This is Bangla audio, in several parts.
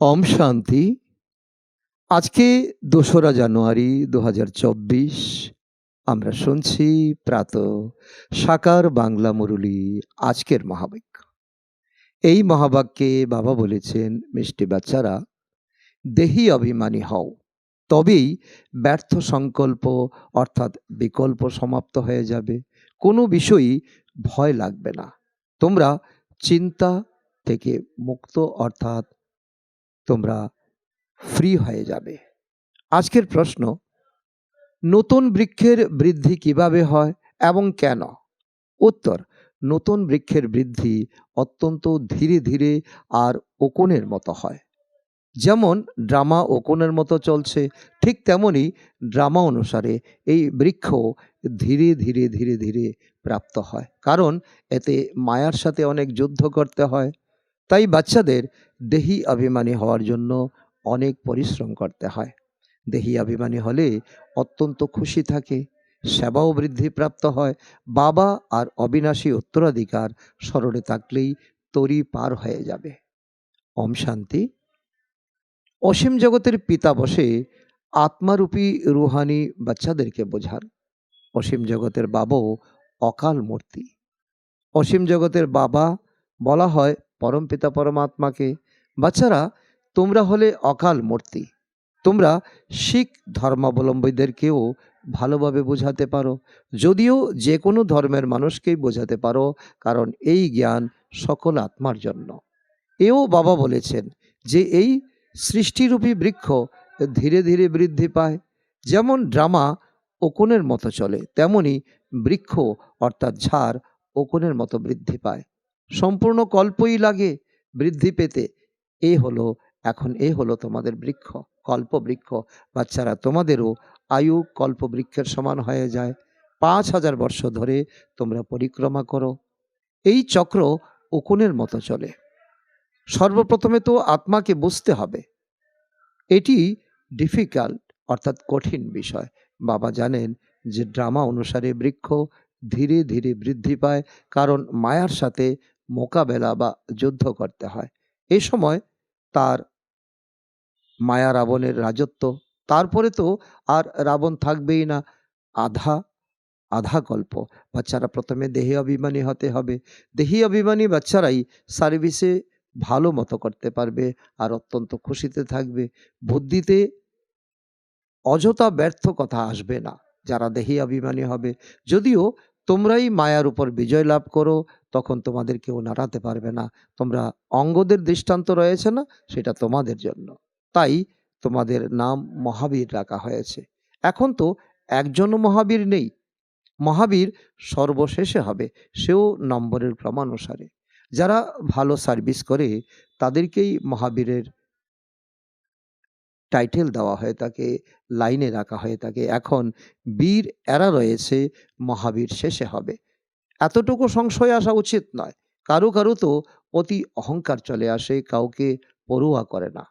ওম শান্তি। আজকে ২রা জানুয়ারি ২০২৪। আমরা শুনছি প্রাত সাকার বাংলা মুরলী। আজকের মহাবাক্য, এই মহাবাক্যে বাবা বলেছেন, মিষ্টি বাচ্চারা, দেহি অভিমানী হও, তবেই ব্যর্থ সংকল্প অর্থাৎ বিকল্প সমাপ্ত হয়ে যাবে। কোনো বিষয়ই ভয় লাগবে না। তোমরা চিন্তা থেকে মুক্ত অর্থাৎ তোমরা ফ্রি হয়ে যাবে। আজকের প্রশ্ন, নতুন বৃক্ষের বৃদ্ধি কিভাবে হয় এবং কেন? উত্তর, নতুন বৃক্ষের বৃদ্ধি অত্যন্ত ধীরে ধীরে আর ওকনের মতো হয়। যেমন ড্রামা ওকনের মতো চলছে, ঠিক তেমনি ড্রামা অনুসারে এই বৃক্ষ ধীরে ধীরে ধীরে ধীরে প্রাপ্ত হয়, কারণ এতে মায়ার সাথে অনেক যুদ্ধ করতে হয়। তাই বাচ্চাদের দেহি অভিমানী হওয়ার জন্য অনেক পরিশ্রম করতে হয়। দেহি অভিমানী হলে অত্যন্ত খুশি থাকে, সেবাও বৃদ্ধি প্রাপ্ত হয়। বাবা আর অবিনাশী উত্তরাধিকার স্মরণে থাকলেই তরি পার হয়ে যাবে। ওম শান্তি। অসীম জগতের পিতা বসে আত্মারূপী রুহানি বাচ্চাদেরকে বোঝান। অসীম জগতের বাবাও অকাল মূর্তি। অসীম জগতের বাবা বলা হয় পরমপিতা পরমাত্মাকে। বাচ্চারা, তোমরা হলে অকাল মূর্তি। তোমরা শিখ ধর্মাবলম্বীদেরকেও ভালোভাবে বোঝাতে পারো, যদিও যে কোনো ধর্মের মানুষকেই বোঝাতে পারো, কারণ এই জ্ঞান সকল আত্মার জন্য। এও বাবা বলেছেন যে এই সৃষ্টিরূপী বৃক্ষ ধীরে ধীরে বৃদ্ধি পায়। যেমন ড্রামা ওকনের মতো চলে, তেমনি বৃক্ষ অর্থাৎ ঝাড় ওকনের মতো বৃদ্ধি পায়। সম্পূর্ণ কল্পই লাগে বৃদ্ধি পেতে। এ হলো তোমাদের বৃক্ষ, কল্প বৃক্ষ। বাচ্চারা, তোমাদেরও আয়ু কল্প বৃক্ষের সমান হয়ে যায়। ৫,০০০ বর্ষ ধরে তোমরা পরিক্রমা করো। এই চক্র ওকনের মতো চলে। সর্বপ্রথমে তো আত্মাকে বুঝতে হবে। এটি ডিফিকাল্ট অর্থাৎ কঠিন বিষয়। বাবা জানেন যে ড্রামা অনুসারে বৃক্ষ ধীরে ধীরে বৃদ্ধি পায়, কারণ মায়ার সাথে মোকাবেলা বা যুদ্ধ করতে হয়। এই সময় তার মায়া রাবণের রাজত্ব, তারপরে তো আর রাবণ থাকবেই না। আধা আধা কল্প। বাচ্চারা প্রথমে দেহি অভিমানী হতে হবে। দেহি অভিমানী বাচ্চারাই সার্ভিসে ভালো মতো করতে পারবে আর অত্যন্ত খুশিতে থাকবে। বুদ্ধিতে অযথা ব্যর্থ কথা আসবে না যারা দেহি অভিমানী হবে। যদিও তোমরাই মায়ার উপর বিজয় লাভ করো, তখন তোমাদের কেউ নাড়াতে পারবে না। তোমরা অঙ্গদের দৃষ্টান্ত রয়েছে না, সেটা তোমাদের জন্য। তাই তোমাদের নাম মহাবীর রাখা হয়েছে। এখন তো একজনও মহাবীর নেই। মহাবীর সর্বশেষে হবে, সেও নম্বরের ক্রমানুসারে। যারা ভালো সার্ভিস করে তাদেরকেই মহাবীরের টাইটেল দেওয়া হয়ে থাকে, লাইনে রাখা হয়ে থাকে। এখন বীর এরা রয়েছে, মহাবীর শেষে হবে। এতটুকু সংশয় আসা উচিত নয়। কারো কারো তো অতি অহংকার চলে আসে, কাউকে পরোয়া করে না।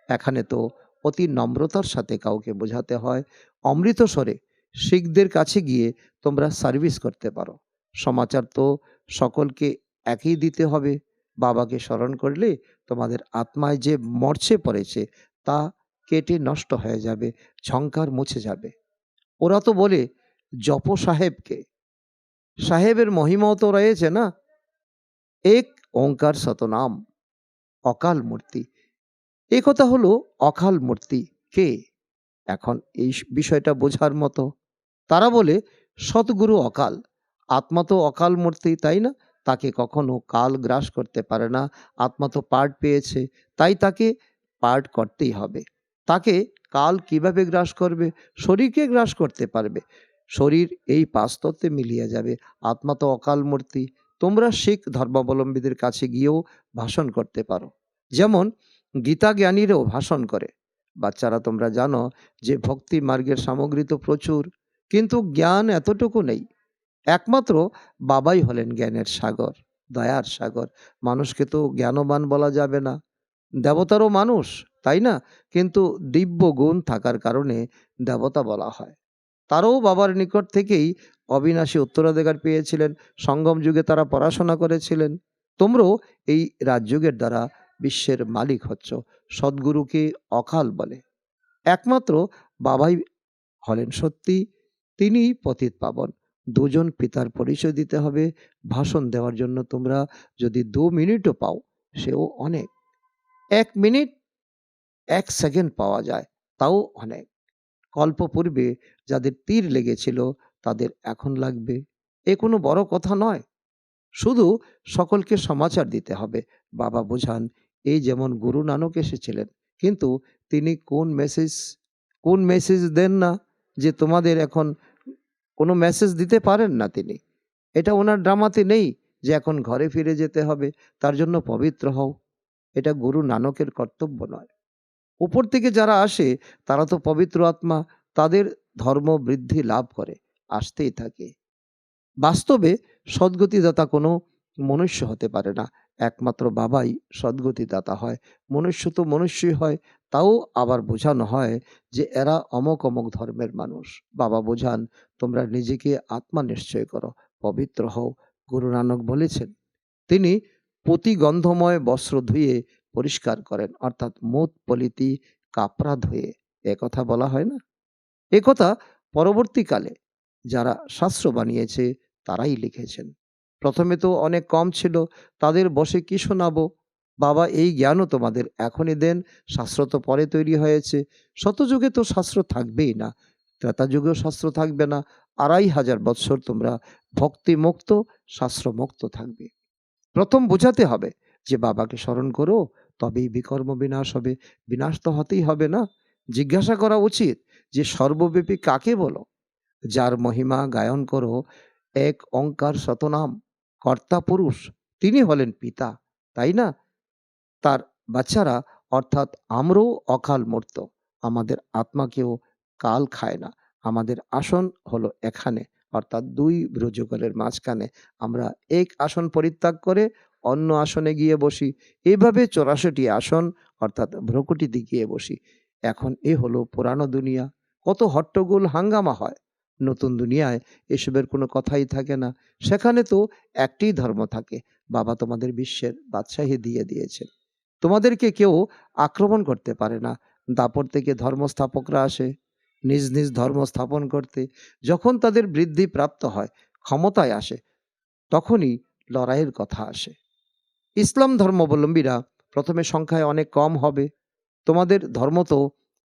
এখানে তো অতি নম্রতার সাথে কাউকে বোঝাতে হয়। অমৃতস্বরে শিখদের কাছে গিয়ে তোমরা সার্ভিস করতে পারো। সমাচার তো সকলকে একই দিতে হবে। বাবাকে স্মরণ করলে তোমাদের আত্মায় যে মরচে পড়েছে তা কেটে নষ্ট হয়ে যাবে, ঝংকার মুছে যাবে। ওরা তো বলে জপ সাহেবকে, সাহেবের মহিমাও তো রয়েছে না। এক ওঙ্কার শতনাম, অকাল মূর্তি। এ কথা হলো অকাল মূর্তি কে? এখন এই বিষয়টা বোঝার মতো। তারা বলে সৎগুরু অকাল। আত্মা তো অকাল মূর্তি, তাই না? তাকে কখনো কাল গ্রাস করতে পারে না। আত্মা তো পার্ট পেয়েছে, তাই তাকে পার্ট করতেই হবে। তাকে কাল কিভাবে গ্রাস করবে? শরীরকে গ্রাস করতে পারবে। শরীর এই ৫ তত্ত্বে মিলিয়ে যাবে। আত্মা তো অকাল মূর্তি। তোমরা শিখ ধর্মাবলম্বীদের কাছে গিয়েও ভাষণ করতে পারো, যেমন গীতা জ্ঞানীরাও ভাষণ করে। বাচ্চারা, তোমরা জানো যে ভক্তি মার্গের সামগ্রী তো প্রচুর, কিন্তু জ্ঞান এতটুকু নেই। একমাত্র বাবাই হলেন জ্ঞানের সাগর, দয়ার সাগর। মানুষকে তো জ্ঞানবান বলা যাবে না। দেবতারও মানুষ, তাই না? কিন্তু দিব্য গুণ থাকার কারণে দেবতা বলা হয়। তারাও বাবার নিকট থেকেই অবিনাশী উত্তরাধিকার পেয়েছিলেন। সঙ্গম যুগে তারা পড়াশোনা করেছিলেন। তোমরাও এই রাজযুগের দ্বারা বিশ্বের মালিক হচ্ছ। সদ্গুরুকে অকাল বলে। একমাত্র বাবাই হলেন সত্যি, তিনিই পতিত পাবন। দুজন পিতার পরিচয় দিতে হবে। ভাষণ দেওয়ার জন্য তোমরা যদি ২ মিনিটও পাও, সেও অনেক। ১ মিনিট ১ সেকেন্ড পাওয়া যায়, তাও অনেক। কল্পপূর্বে যাদের তীর লেগেছিল, তাদের এখন লাগবে। এ কোনো বড় কথা নয়। শুধু সকলকে সমাচার দিতে হবে। বাবা বোঝান, এই যেমন গুরু নানক এসেছিলেন, কিন্তু তিনি কোন মেসেজ দেন না, যে তোমাদের এখন কোনো মেসেজ দিতে পারেন না তিনি। এটা ওনার ড্রামাতে নেই যে এখন ঘরে ফিরে যেতে হবে, তার জন্য পবিত্র হও। এটা গুরু নানকের কর্তব্য নয়। উপর থেকে যারা আসে তারা তো পবিত্র আত্মা, তাদের ধর্ম বৃদ্ধি লাভ করে, আসতেই থাকে। বাস্তবে সদ্গতিদাতা কোনো মনুষ্য হতে পারে না। একমাত্র বাবাই সদ্গতিদাতা হয়। মনুষ্য তো মনুষ্যই হয়, তাও আবার বোঝানো হয় যে এরা অমুক অমুক ধর্মের মানুষ। বাবা বোঝান, তোমরা নিজেকে আত্মা নিশ্চয় করো, পবিত্র হও। গুরু নানক বলেছেন, তিনি প্রতিগন্ধময় বস্ত্র ধুয়ে পরিষ্কার করেন, অর্থাৎ মুত পলিতি কাপড়া ধুয়ে। একথা বলা হয় না? একথা পরবর্তীকালে যারা শাস্ত্র বানিয়েছে তারাই লিখেছেন। প্রথমে তো অনেক কম ছিল, তাদের বসে কি শোনাবো? বাবা এই জ্ঞানও তোমাদের এখনই দেন, শাস্ত্র তো পরে তৈরি হয়েছে। শতযুগে তো শাস্ত্র থাকবেই না, ত্রেতা যুগেও শাস্ত্র থাকবে না। ২৫০০ বৎসর তোমরা ভক্তিমুক্ত, শাস্ত্রমুক্ত থাকবে। প্রথম বোঝাতে হবে যে বাবাকে স্মরণ করো, তবেই বিকর্ম বিনাশ হবে। বিনাশ তো হতেই হবে না। জিজ্ঞাসা করা উচিত যে সর্বব্যাপী কাকে বলো? যার মহিমা গায়ন করো, এক ওঙ্কার শতনাম, কর্তা পুরুষ, তিনি হলেন পিতা, তাই না? তার বাচ্চারা, অর্থাৎ আমরাও অকাল মূর্ত। আমাদের আত্মাকেও কাল খায় না। আমাদের আসন হলো এখানে, অর্থাৎ ২ ব্রজকলের মাঝখানে। আমরা এক আসন পরিত্যাগ করে অন্য আসনে গিয়ে বসি। এভাবে ৮৪ আসন, অর্থাৎ ভ্রকুটিতে গিয়ে বসি। এখন এ হলো পুরানো দুনিয়া। কত হট্টগোল হাঙ্গামা হয়। নতুন দুনিয়ায় এসবের কোনো কথাই থাকে না। সেখানে তো একটিই ধর্ম থাকে। বাবা তোমাদের বিশ্বের বাদশাহী দিয়ে দিয়েছেন। তোমাদেরকে কেউ আক্রমণ করতে পারে না। দাপর থেকে ধর্মস্থাপকরা আসে নিজ নিজ ধর্ম স্থাপন করতে। যখন তাদের বৃদ্ধি প্রাপ্ত হয়, ক্ষমতায় আসে, তখনই লড়াইয়ের কথা আসে। ইসলাম ধর্মাবলম্বীরা প্রথমে সংখ্যায় অনেক কম হবে। তোমাদের ধর্ম তো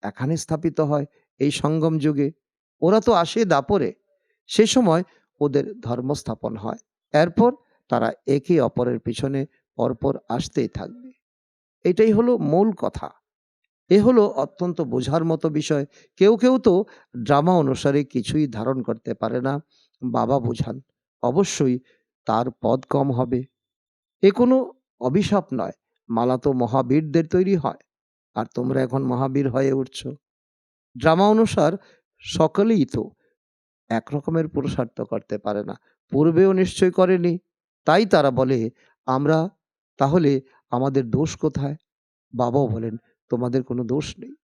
এখানে স্থাপিত হয়, এই সঙ্গম যুগে। ওরা তো আসে দাপরে, সে সময় ওদের ধর্ম স্থাপন হয়। এরপর তারা একে অপরের পিছনে পরপর আসতেই থাকবে। এটাই হলো মূল কথা। এ হলো অত্যন্ত বোঝার মতো বিষয়। কেউ কেউ তো ড্রামা অনুসারে কিছুই ধারণ করতে পারে না। বাবা বোঝান, অবশ্যই তার পদ কম হবে। এ কোনো অভিশাপ নয়। মালা তো মহাবীরদের তৈরি হয়, আর তোমরা এখন মহাবীর হয়ে উঠছ। ড্রামা অনুসার সকলেই তো একরকমের পুরুষার্থ করতে পারে না। পূর্বেও নিশ্চয় করেনি। তাই তারা বলে, আমরা তাহলে আমাদের দোষ কোথায়? বাবাও বলেন, তোমাদের কোনো দোষ নেই।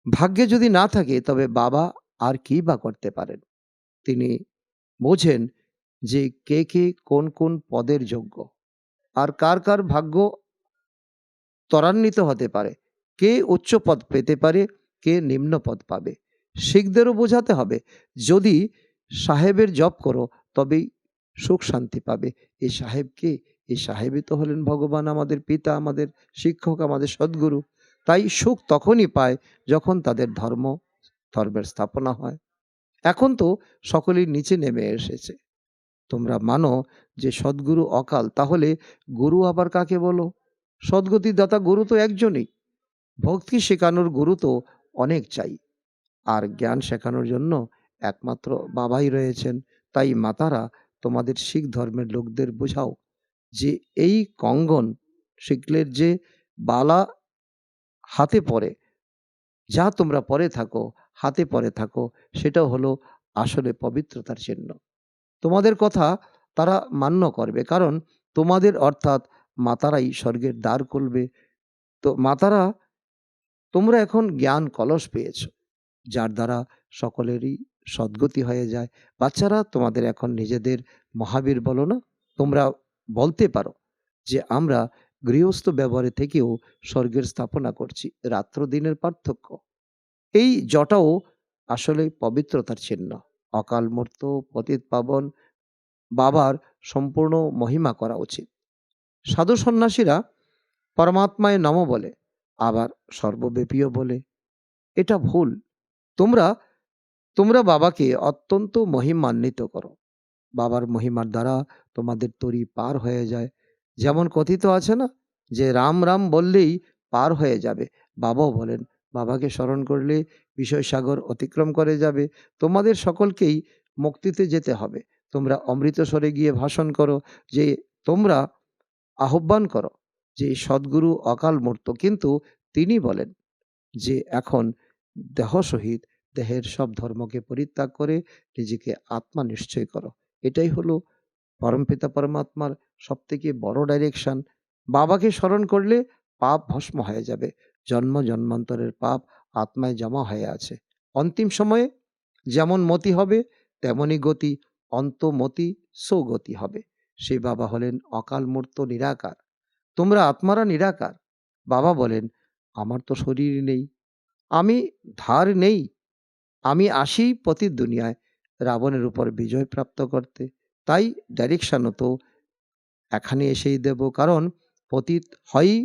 ভাগ্যে যদি না থাকে তবে বাবা আর কি বা করতে পারেন? তিনি বোঝেন যে কে কে কোন কোন পদের যোগ্য, আর কার কার ভাগ্য ত্বরান্বিত হতে পারে। কে উচ্চ পদ পেতে পারে, কে নিম্ন পদ পাবে। শিখদেরও বোঝাতে হবে, যদি সাহেবের জপ করো তবেই সুখ শান্তি পাবে। এই সাহেব কে? এই সাহেবই তো হলেন ভগবান, আমাদের পিতা, আমাদের শিক্ষক, আমাদের সদ্গুরু। তাই সুখ তখনই পায় যখন তাদের ধর্মের স্থাপনা হয়। এখন তো সকলেই নিচে নেমে এসেছে। তোমরা মানো যে সদ্গুরু অকাল, তাহলে গুরু আবার কাকে বলো? সদ্গতিদাতা গুরু তো একজনই। ভক্তি শেখানোর গুরু তো অনেক চাই, আর জ্ঞান শেখানোর জন্য একমাত্র বাবাই রয়েছেন। তাই মাতারা, তোমাদের শিখ ধর্মের লোকদের বোঝাও যে এই কঙ্গন, শিকলের যে বালা হাতে পরে, যা তোমরা পরে থাকো, হাতে পরে থাকো, সেটা হলো আসলে পবিত্রতার চিহ্ন। তোমাদের কথা তারা মান্য করবে, কারণ তোমাদের, অর্থাৎ মাতারাই স্বর্গের দ্বার খুলবে। তো মাতারা, তোমরা এখন জ্ঞান কলস পেয়েছ, যার দ্বারা সকলেরই সদ্গতি হয়ে যায়। বাচ্চারা, তোমাদের এখন নিজেদের মহাবীর বলো না? তোমরা বলতে পারো যে আমরা গৃহস্থ ব্যবহারে থেকেও স্বর্গের স্থাপনা করছি। রাত্র দিনের পার্থক্য। এই জটাও আসলে পবিত্রতার চিহ্ন। অকাল মূর্ত পতিত পাবন বাবার সম্পূর্ণ মহিমা করা উচিত। সাধু সন্ন্যাসীরা পরমাত্মায় নমঃ বলে, আবার সর্বব্যাপীও বলে। এটা ভুল। তোমরা তোমরা বাবাকে অত্যন্ত মহিমান্বিত করো। বাবার মহিমার দ্বারা তোমাদের তরি পার হয়ে যায়। যেমন কথিত আছে না, যে রাম রাম বললেই পার হয়ে যাবে। বাবাও বলেন, বাবাকে স্মরণ করলে বিষয় সাগর অতিক্রম করে যাবে। তোমাদের সকলকেই মুক্তিতে যেতে হবে। তোমরা অমৃতসরে গিয়ে ভাষণ করো, যে তোমরা আহ্বান করো যে সদ্গুরু অকাল মূর্ত, কিন্তু তিনি বলেন যে এখন দেহ সহিত দেহের সব ধর্মকে পরিত্যাগ করে নিজেকে আত্মা নিশ্চয় করো। এটাই হলো পরমপিতা পরমাত্মার সবথেকে বড় ডাইরেকশন। বাবাকে স্মরণ করলে পাপ ভস্ম হয়ে যাবে। জন্ম জন্মান্তরের পাপ আত্মায় জমা হয়ে আছে। অন্তিম সময়ে যেমন মতি হবে তেমনই গতি, অন্তমতি সৌগতি হবে। সেই বাবা হলেন অকাল মূর্ত নিরাকার। তোমরা আত্মারা নিরাকার। বাবা বলেন, আমার তো শরীর নেই, আমি ধার নেই, আমি আসি পতিত দুনিয়ায় রাবণের উপর বিজয় প্রাপ্ত করতে। তাই ডাইরেকশনও তো এখানে এসেই দেব, কারণ পতিত হয়ই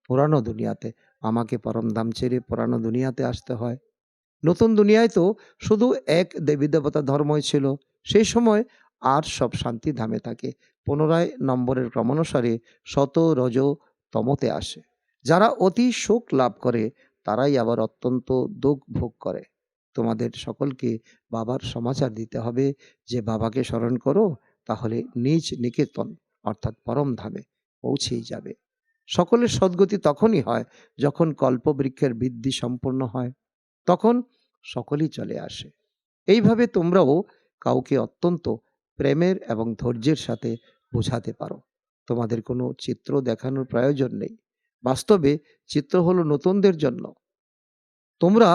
পুরানো দুনিয়াতে। আমাকে পরমধাম ছেড়ে পুরানো দুনিয়াতে আসতে হয়। নতুন দুনিয়ায় তো শুধু এক দেবী দেবতা ধর্মই ছিল। সেই সময় আর সব শান্তি ধামে থাকে। পুনরায় নম্বরের ক্রমানুসারে শত রজ তমতে আসে। যারা অতি সুখ লাভ করে তারাই আবার অত্যন্ত দুঃখ ভোগ করে। তোমাদের সকলকে বাবার সমাচার দিতে হবে যে বাবাকে স্মরণ করো, তাহলে নিজ নিকেতন অর্থাৎ পরম ধামে পৌঁছেই যাবে। সকলের সদ্গতি তখনই হয় যখন কল্পবৃক্ষের বৃদ্ধি সম্পূর্ণ হয়, তখন সকলেই চলে আসে। এইভাবে তোমরাও কাউকে অত্যন্ত প্রেমের এবং ধৈর্যের সাথে বোঝাতে পারো। তোমাদের কোনো চিত্র দেখানোর প্রয়োজন নেই। বাস্তবে চিত্র হলো নতুনদের জন্য। তোমরা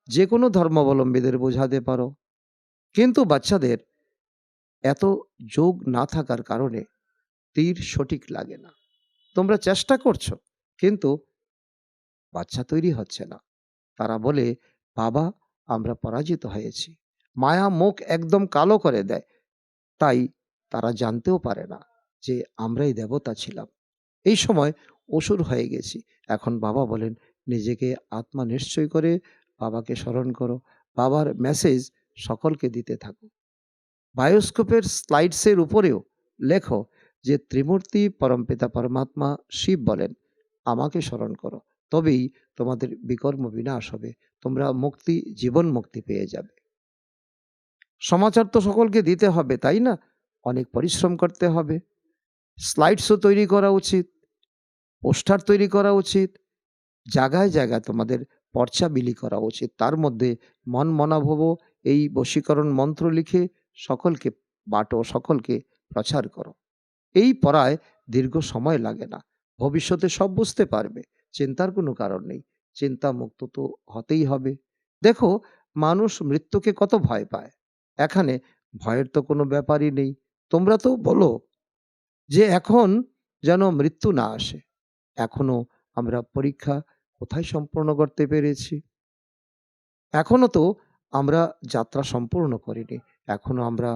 যে কোনো ধর্মাবলম্বীদের বোঝাতে পারো, কিন্তু বাচ্চাদের এত যোগ না থাকার কারণে তীর সঠিক লাগে না। তোমরা চেষ্টা করছো, কিন্তু বাচ্চা তৈরি হচ্ছে না। তারা বলে, বাবা আমরা পরাজিত হয়েছি। মায়া মুখ একদম কালো করে দেয়। তাই তারা জানতেও পারে না যে আমরাই দেবতা ছিলাম। এই সময় অসুর হয়ে গেছি। এখন বাবা বলেন, নিজেকে আত্মা নিশ্চয় করে বাবাকে স্মরণ করো। বাবার মেসেজ সকলকে দিতে থাকো। বায়োস্কোপের স্লাইডসের উপরেও লেখো যে ত্রিমূর্তি পরমপিতা পরমাত্মা শিব বলেন, আমাকে স্মরণ করো, তবেই তোমাদের বিকর্ম বিনাশ হবে। তোমরা মুক্তি, জীবন মুক্তি পেয়ে যাবে। সমাচার তো সকলকে দিতে হবে, তাই না? অনেক পরিশ্রম করতে হবে। স্লাইডসও তৈরি করা উচিত, পোস্টার তৈরি করা উচিত, জায়গায় জায়গায় তোমাদের পর্চা বিলি করা উচিত। তার মধ্যে মন মনাভব এই বশীকরণ মন্ত্র লিখে সকলকে বাটো, সকলকে প্রচার করো। এই পড়ায় দীর্ঘ সময় লাগে না। ভবিষ্যতে সব বুঝতে পারবে। চিন্তার কোনো কারণ নেই। চিন্তা মুক্ত তো হতেই হবে। দেখো, মানুষ মৃত্যুকে কত ভয় পায়। এখানে ভয়ের তো কোনো ব্যাপারই নেই। তোমরা তো বলো যে এখন যেন মৃত্যু না আসে। এখনো আমরা পরীক্ষা কোথায় সম্পূর্ণ করতে পেরেছি? এখনো তো আমরা যাত্রা সম্পূর্ণ করিনি। এখনো আমরা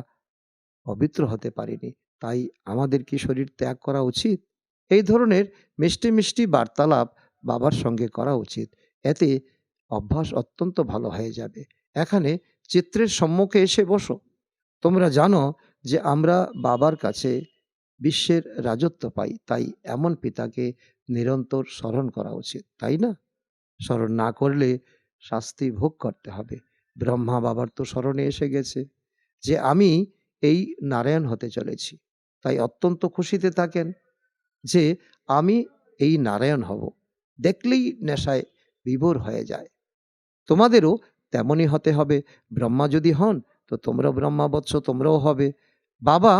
পবিত্র হতে পারিনি। তাই আমাদের কি শরীর ত্যাগ করা উচিত? এই ধরনের মিষ্টি মিষ্টি বার্তালাপ বাবার সঙ্গে করা উচিত। এতে অভ্যাস অত্যন্ত ভালো হয়ে যাবে। এখানে চিত্রের সম্মুখে এসে বসো। তোমরা জানো যে আমরা বাবার কাছে বিশ্বের রাজত্ব পাই। তাই এমন পিতাকে নিরন্তর স্মরণ করা উচিত, তাই না? স্মরণ না করলে শাস্তি ভোগ করতে হবে। ব্রহ্মা বাবার তো স্মরণে এসে গেছে যে আমি এই নারায়ণ হতে চলেছি। তাই অত্যন্ত খুশিতে থাকেন যে আমি এই নারায়ণ হব। দেখলেই নেশায় বিভোর হয়ে যায়। তোমাদেরও তেমনই হতে হবে। ব্রহ্মা যদি হন তো তোমরা ব্রহ্মা বৎস, তোমরাও হবে। বাবা,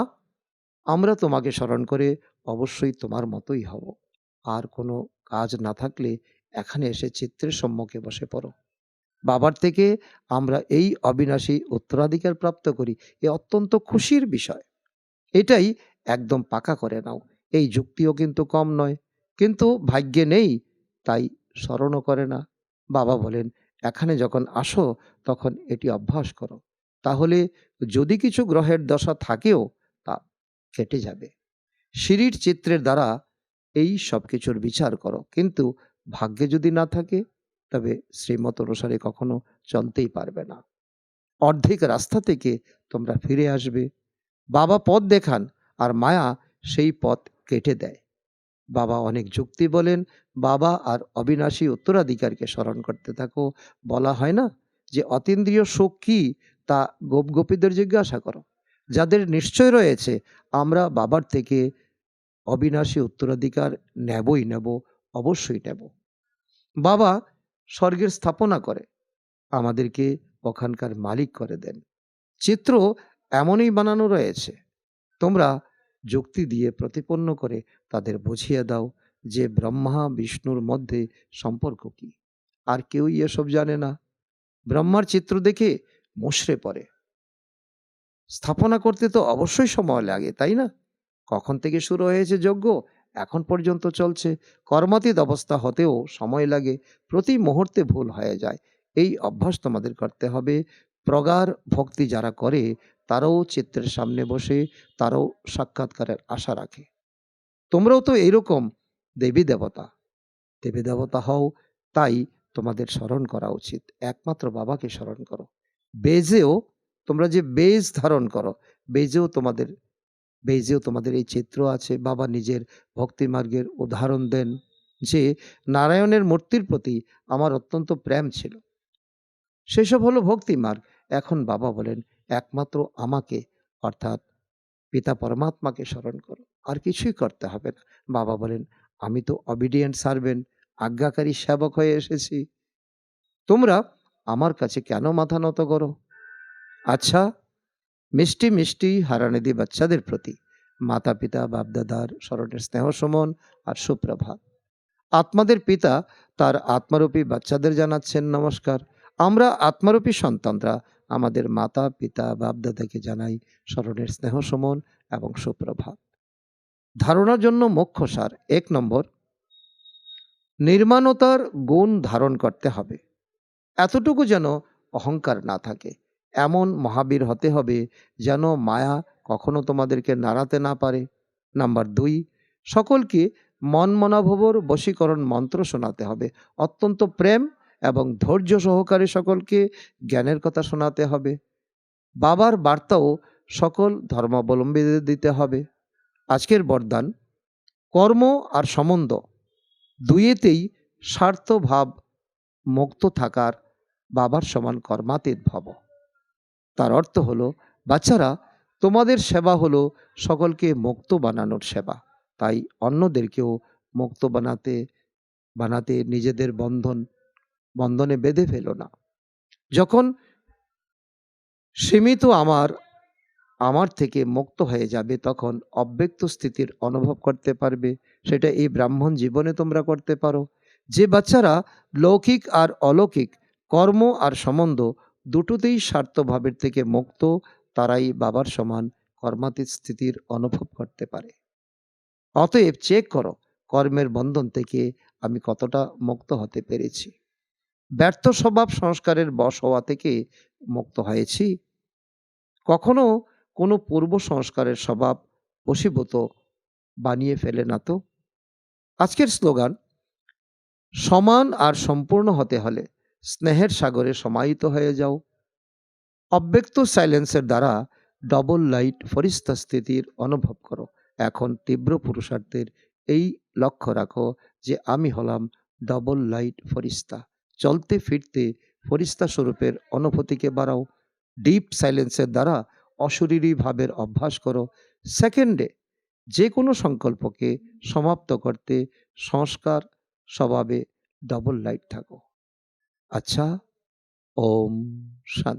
আমরা তোমাকে স্মরণ করে অবশ্যই তোমার মতোই হব। আর কোনো কাজ না থাকলে এখানে এসে চিত্রের সম্মুখে বসে পড়ো। বাবার থেকে আমরা এই অবিনাশী উত্তরাধিকার প্রাপ্ত করি, এ অত্যন্ত খুশির বিষয়। এটাই একদম পাকা করে নাও। এই যুক্তিও কিন্তু কম নয়। কিন্তু ভাগ্যে নেই, তাই স্মরণও করে না। বাবা বলেন, এখানে যখন আসো তখন এটি অভ্যাস করো। তাহলে যদি কিছু গ্রহের দশা থাকেও তা কেটে যাবে। সিঁড়ির চিত্রের দ্বারা এই সব কিছুর বিচার করো, কিন্তু ভাগ্যে যদি না থাকে তবে শ্রীমত অনুসারে কখনো চলতেই পারবে না। অর্ধেক রাস্তা থেকে তোমরা ফিরে আসবে। বাবা পথ দেখান আর মায়া সেই পথ কেটে দেয়। বাবা অনেক যুক্তি বলেন। বাবা আর অবিনাশী উত্তরাধিকারকে স্মরণ করতে থাকো। বলা হয় না যে অতীন্দ্রিয় সুখ কি, তা গোপীদের জিজ্ঞাসা করো। যাদের নিশ্চয় রয়েছে আমরা বাবার থেকে অবিনাশী উত্তরাধিকার নেবই নেব, অবশ্যই নেব। বাবা স্বর্গের স্থাপনা করে, আমাদেরকে ওখানকার মালিক করে দেন। চিত্র এমনই বানানো রয়েছে, তোমরা যুক্তি দিয়ে প্রতিপন্ন করে তাদের বুঝিয়ে দাও যে ব্রহ্মা বিষ্ণুর মধ্যে সম্পর্ক কি। আর কেউই এসব জানে না। ব্রহ্মার চিত্র দেখে মুষড়ে পড়ে। স্থাপনা করতে তো অবশ্যই সময় লাগে, তাই না? কখন থেকে শুরু হয়েছে যজ্ঞ, এখন পর্যন্ত চলছে। কর্মাতীত অবস্থা হতেও সময় লাগে, প্রতি মুহূর্তে ভুল হয়ে যায়। এই অভ্যাস তোমাদের করতে হবে। প্রগাঢ় ভক্তি যারা করে তারাও চিত্রের সামনে বসে তারাও সাক্ষাৎকারের আশা রাখে। তোমরাও তো এইরকম দেবী দেবতা, দেবী দেবতা হও, তাই তোমাদের স্মরণ করা উচিত। একমাত্র বাবাকে স্মরণ করো। বেজেও তোমরা যে বেজ ধারণ করো, বেজেও তোমাদের বেজেও তোমাদের এই চিত্র আছে। বাবা নিজের ভক্তি মার্গের উদাহরণ দেন যে নারায়ণের মূর্তির প্রতি আমার অত্যন্ত প্রেম ছিল, সেসব হলো ভক্তি মার্গ। এখন বাবা বলেন একমাত্র আমাকে, অর্থাৎ পিতা পরমাত্মাকে স্মরণ করো, আর কিছুই করতে হবে না। বাবা বলেন আমি তো অবিডিয়েন্ট সার্ভেন্ট, আজ্ঞাকারী সেবক হয়ে এসেছি, তোমরা আমার কাছে কেন মাথা নত করো? আচ্ছা, মিষ্টি মিষ্টি হারানিধি বাচ্চাদের প্রতি মাতা পিতা বাপদাদার স্মরণের স্নেহ সমন আর সুপ্রভাত। আত্মাদের পিতা তার আত্মারূপী বাচ্চাদের জানাচ্ছেন নমস্কার। আমরা আত্মারূপী সন্তানরা আমাদের মাতা পিতা বাপদাদাকে জানাই স্মরণের স্নেহ সমন এবং সুপ্রভাত। ধারণার জন্য মুখ্য সার: 1 নম্বর, নির্মাণতার গুণ ধারণ করতে হবে। এতটুকু যেন অহংকার না থাকে, এমন মহাবীর হতে হবে যেন মায়া কখনো তোমাদেরকে নাড়াতে না পারে। নাম্বার 2, সকলকে মন মনাভবর বশীকরণ মন্ত্র শোনাতে হবে। অত্যন্ত প্রেম এবং ধৈর্য সহকারে সকলকে জ্ঞানের কথা শোনাতে হবে। বাবার বার্তাও সকল ধর্মাবলম্বীদের দিতে হবে। আজকের বরদান: কর্ম আর সম্বন্ধ দুইয়েতেই স্বার্থভাব মুক্ত থাকার বাবার সমান কর্মাতীত ভব। তার অর্থ হলো বাচ্চারা, তোমাদের সেবা হলো সকলকে মুক্ত বানানোর সেবা, তাই অন্যদেরকেও মুক্ত বানাতে বানাতে নিজেদের বন্ধনে বেঁধে ফেলো না। যখন সীমিত আমার থেকে মুক্ত হয়ে যাবে তখন অব্যক্ত স্থিতির অনুভব করতে পারবে। সেটা এই ব্রাহ্মণ জীবনে তোমরা করতে পারো। যে বাচ্চারা লৌকিক আর অলৌকিক কর্ম আর সম্বন্ধ দুটোতেই স্বার্থভাবের থেকে মুক্ত, তারাই বাবার সমান কর্মাতীত স্থিতির অনুভব করতে পারে। অতএব চেক করো কর্মের বন্ধন থেকে আমি কতটা মুক্ত হতে পেরেছি। ব্যর্থ স্বভাব সংস্কারের বশ হওয়া থেকে মুক্ত হয়েছি। কখনো কোনো পূর্ব সংস্কারের স্বভাব বশীভূত বানিয়ে ফেলে না তো। আজকের স্লোগান: সমান আর সম্পূর্ণ হতে হলে স্নেহের সাগরে সমাহিত হয়ে যাও। অব্যক্ত সাইলেন্সের দ্বারা ডবল লাইট ফরিস্তা স্থিতির অনুভব করো। এখন তীব্র পুরুষার্থের এই লক্ষ্য রাখো যে আমি হলাম ডবল লাইট ফরিস্তা। চলতে ফিরতে ফরিস্তা স্বরূপের অনুভূতিকে বাড়াও। ডিপ সাইলেন্সের দ্বারা অশরীরী ভাবের অভ্যাস করো। সেকেন্ডে যে কোনো সংকল্পকে সমাপ্ত করতে সংস্কার স্বভাবে ডবল লাইট থাকো। আচ্ছা, ওম শান্তি।